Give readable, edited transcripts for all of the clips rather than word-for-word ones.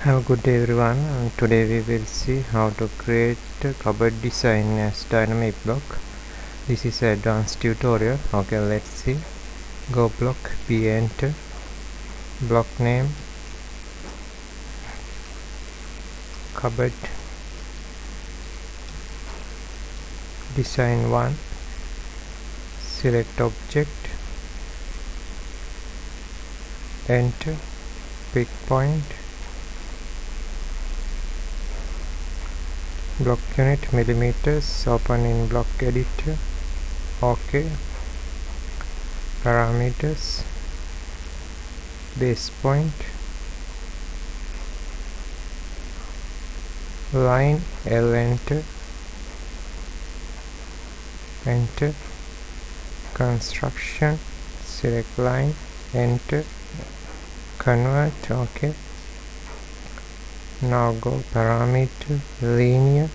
Have a good day everyone. Today we will see how to create a cupboard design as dynamic block. This is an advanced tutorial. Okay, let's see. Go block B, enter. Block name cupboard design 1. Select object, enter, pick point, block unit millimeters, open in block editor. OK. Parameters, base point, line L, enter, enter. Construction, select line, enter, convert. OK. Now go parameter linear,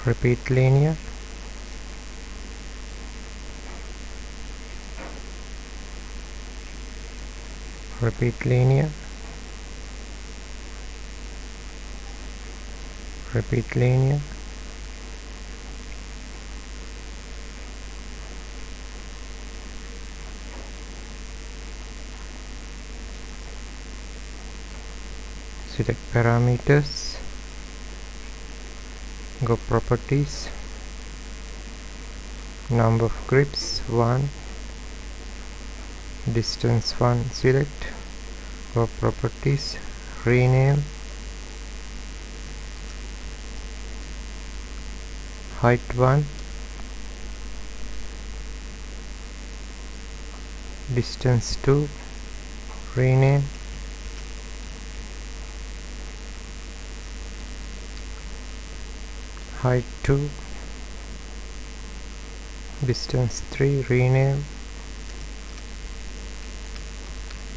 repeat linear, repeat linear, repeat linear, select parameters, go properties, number of grips 1, distance 1, select, go properties, rename, height 1, distance 2, rename, height 2, distance 3, rename,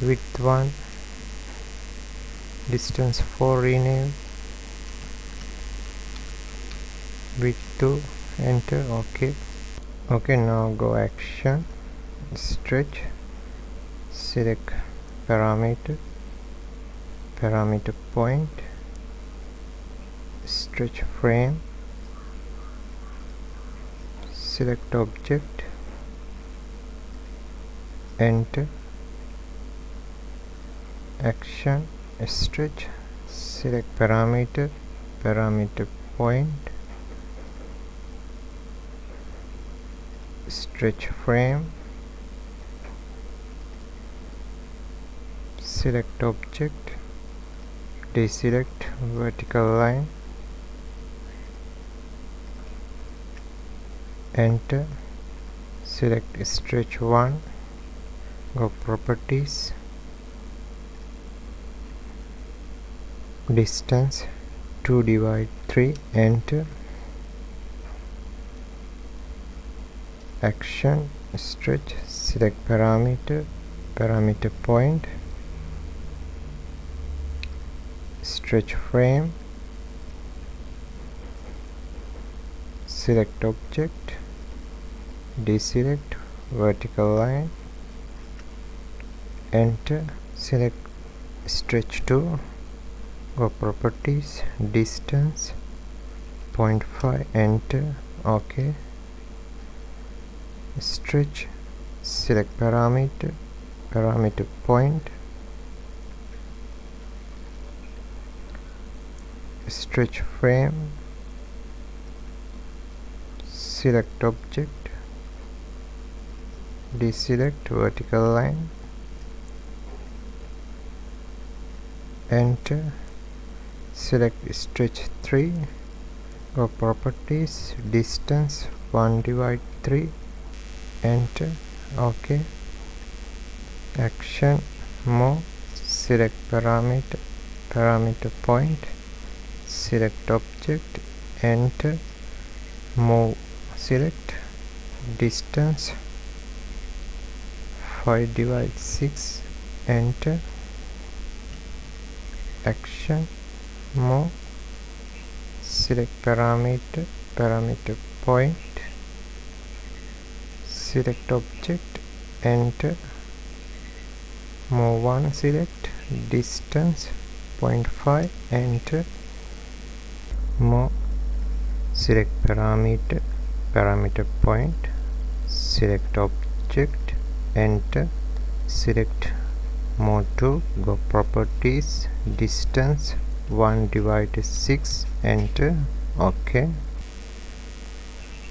width 1, distance 4, rename, width 2, enter. OK. OK, now go action, stretch, select parameter, parameter point, stretch frame, select object, enter, action, stretch, select parameter, parameter point, stretch frame, select object, deselect vertical line, enter, select stretch 1, go properties, distance 2/3, enter, action, stretch, select parameter, parameter point, stretch frame, select object, deselect vertical line, enter, select stretch 2, go properties, distance 0.5, enter. OK. Stretch, select parameter, parameter point, stretch frame, select object, deselect vertical line, enter, select stretch 3, go properties, distance 1/3, enter. OK. Action, move, select parameter, parameter point, select object, enter, move, select, distance 5/6, enter, action, move, select parameter, parameter point, select object, enter, move 1, select, distance 0.5, enter, move, select parameter point, select object, enter, select move to, go properties, distance 1/6, enter, OK.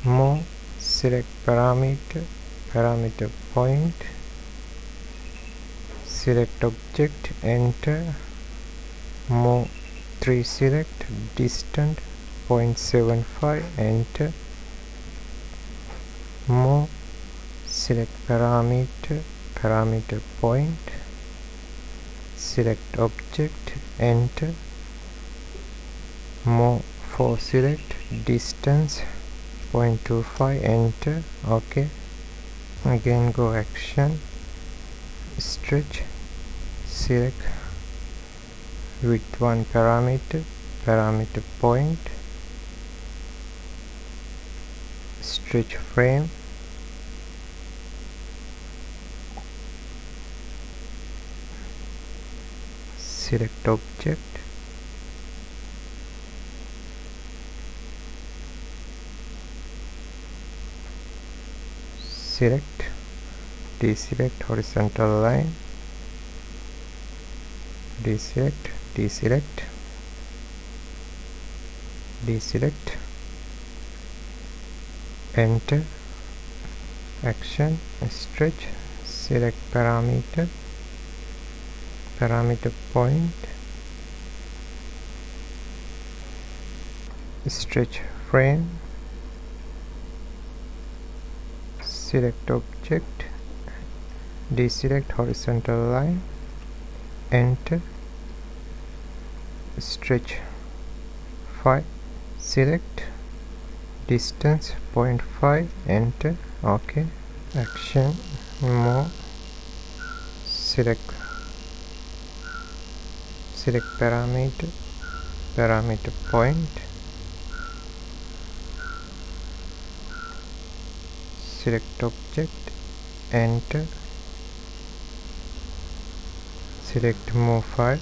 Move, select parameter point, select object, enter, move 3, select, distance 0.75, enter, move, select parameter point, select object, enter, move 4, select, distance 0.25, enter, OK. Again go action, stretch, select, width 1 parameter point, stretch frame, select object, select, deselect horizontal line, deselect, enter, action, stretch, select parameter point, stretch frame, select object, deselect horizontal line, enter, stretch 5, select, distance 0.5, enter, OK. Action, move, select parameter point, select object, enter, select move 5,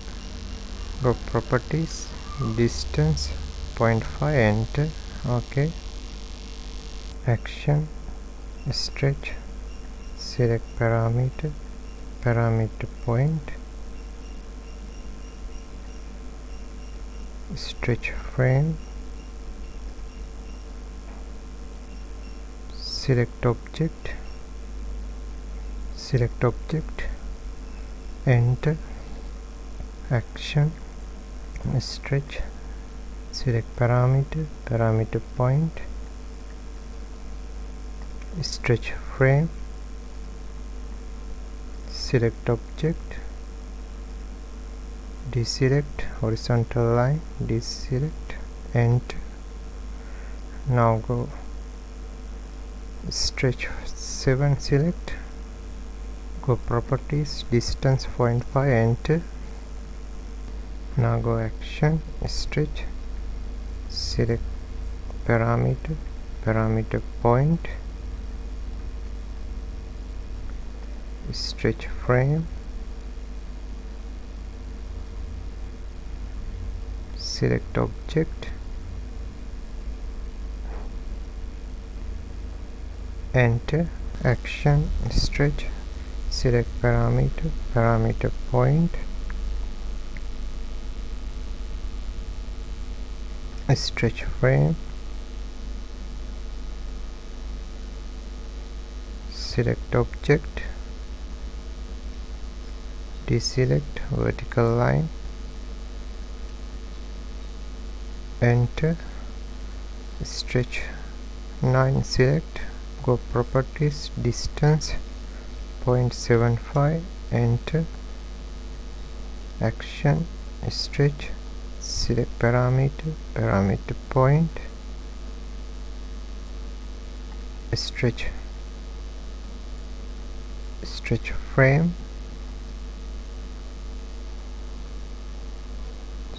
go properties, distance 0.5, enter, OK. Action, stretch, select parameter point, stretch frame, select object, enter, action, stretch, select parameter point, stretch frame, select object, deselect horizontal line, deselect, enter. Now go stretch 7, select, go properties, distance 0.5, enter. Now go action, stretch, select parameter point, stretch frame, select object, enter, action, stretch, select parameter point, stretch frame, select object, deselect vertical line, enter, stretch 9, select, go properties, distance 0.75, enter, action, stretch, select parameter point, stretch frame,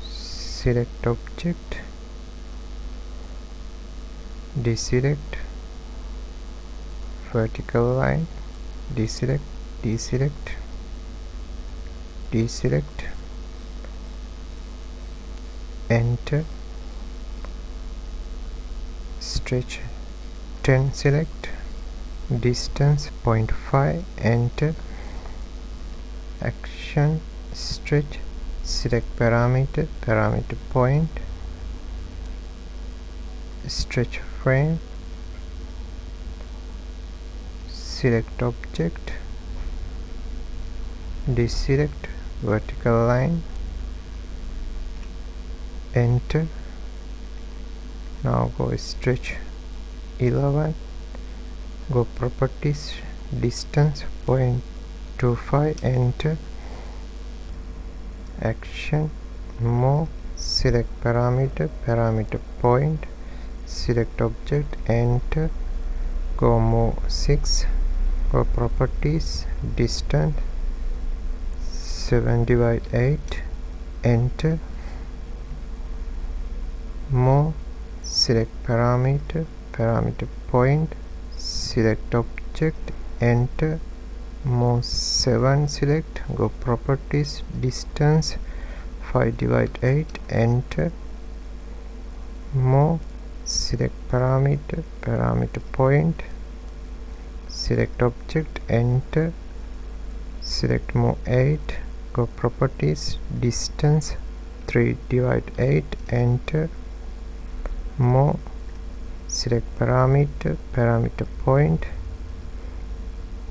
select object, deselect vertical line, deselect, deselect, deselect, enter, stretch 10, select, distance 0.5, enter, action, stretch, select parameter, parameter point, stretch frame, select object, deselect, vertical line, enter. Now go stretch 11, go properties, distance 0.25, enter, action, move, select parameter, parameter point, select object, enter, go move 6, go properties, distance 7/8, enter, move, select parameter, parameter point, select object, enter, move 7, select, go properties, distance 5/8, enter, move, select parameter, parameter point, select object, enter, select move 8, go properties, distance 3/8, enter, move, select parameter, parameter point,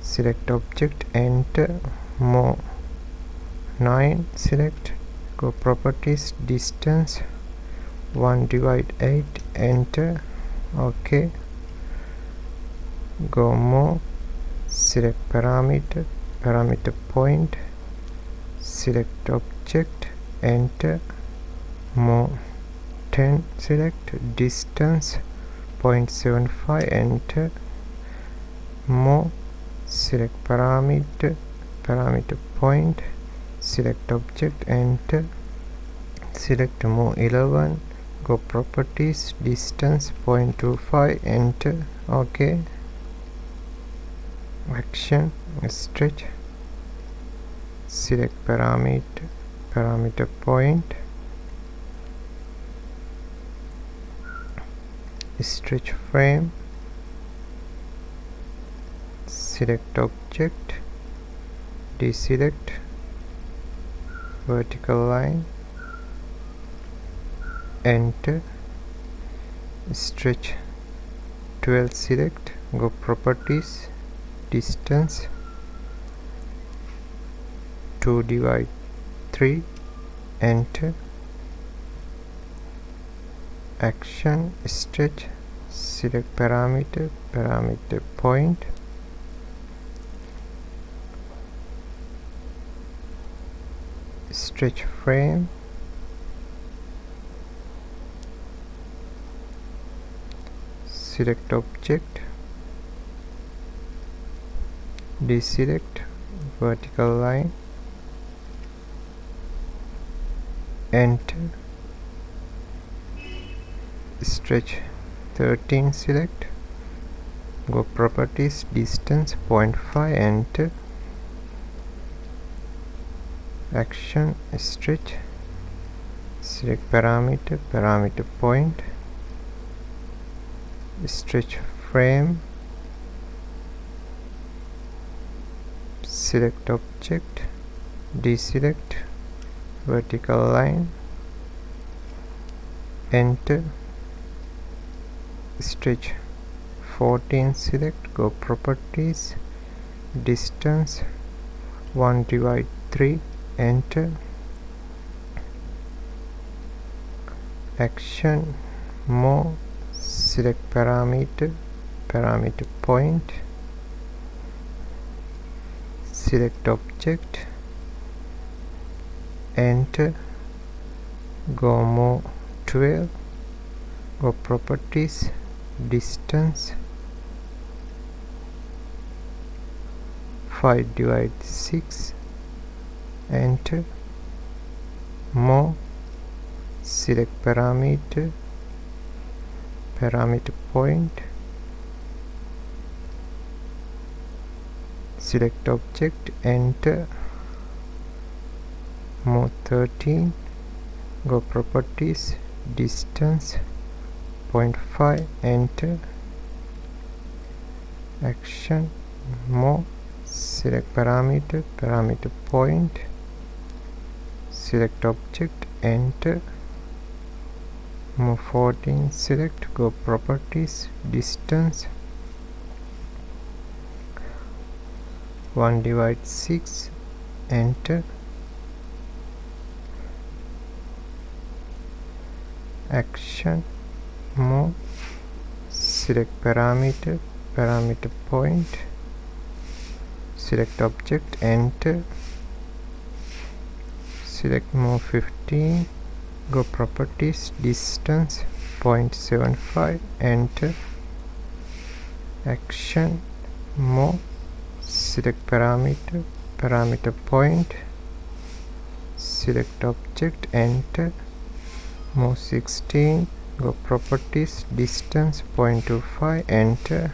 select object, enter, move 9, select, go properties, distance 1/8, enter, OK, go move, select parameter, parameter point, select object, enter, move 10, select, distance 0.75, enter, move, select parameter, parameter point, select object, enter, select move 11, go properties, distance 0.25, enter, OK, action, stretch, select parameter, parameter point, stretch frame, select object, deselect, vertical line, enter, stretch 12, select, go properties, distance 2/3, enter, action, stretch, select parameter, parameter point, stretch frame, select object, deselect, vertical line, enter, stretch 13, select, go properties, distance 0.5, enter, action, stretch, select parameter, parameter point, stretch frame, select object, deselect, vertical line, enter, stretch 14, select, go properties, distance 1/3, enter, action, move, select parameter, parameter point, select object, enter, go move 12, go properties, distance 5/6, enter, move, select parameter, parameter point, select object, enter, move 13, go properties, distance 0.5, enter, action, move, select parameter, parameter point, select object, enter, move 14, select, go properties, distance 1/6, enter, action, move, select parameter, parameter point, select object, enter, select move 15, go properties, distance 0.75, enter, action, move, select parameter, parameter point, select object, enter, move 16, go properties, distance 0.25, enter.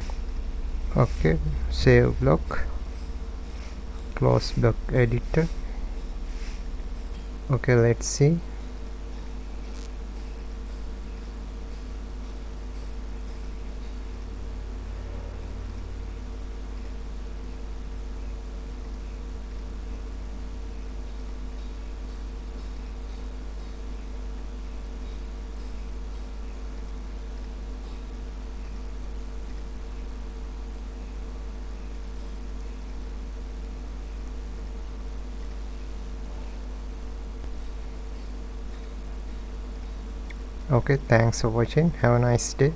Okay, save block, close block editor. Okay, let's see. Okay, thanks for watching. Have a nice day.